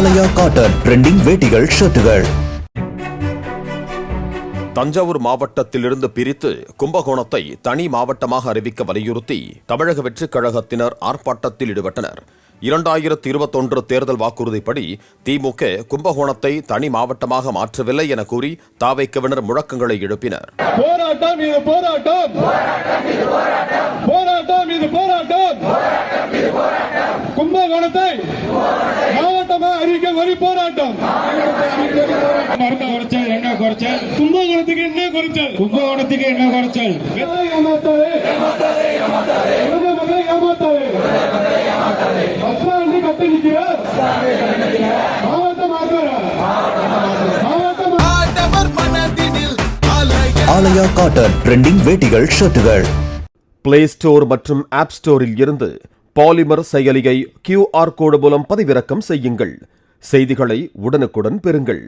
ஆலயா cotton trending வேட்டிகள் ஷர்ட்டுகள். Thanjavur மாவட்டத்திலிருந்து பிரித்து கும்பகோணத்தை தனி மாவட்டமாக அறிவிக்க வலியுறுத்தி தமிழக வெற்றிக் கழகத்தினர் ஆர்ப்பாட்டத்தில் ஈடுபட்டனர். 2021 தேர்தல் வாக்குறுதிப்படி திமுக கும்பகோணத்தை தனி மாவட்டமாக மாற்றவில்லை என கூறி தாவைக்கவினர் முழக்கங்களை எழுப்பினர். போராட்டம் இது போராட்டம், போராட்டம் இது போராட்டம், கும்பகோணத்தை மாவட்டமாக அறிவிக்க வரி போராட்டம். மருந்த குறைச்சல் என்ன குறைச்சல், கும்பகோணத்துக்கு என்ன குறைச்சல், கும்பகோணத்துக்கு என்ன குறைச்சல், ஆலயா காட்டன் ட்ரெண்டிங் வேட்டிகள் ஷர்ட்டுகள். பிளே ஸ்டோர் மற்றும் ஆப் ஸ்டோரில் இருந்து பாலிமர் செயலியை QR கோடு மூலம் பதிவிறக்கம் செய்யுங்கள். செய்திகளை உடனுக்குடன் பெறுங்கள்.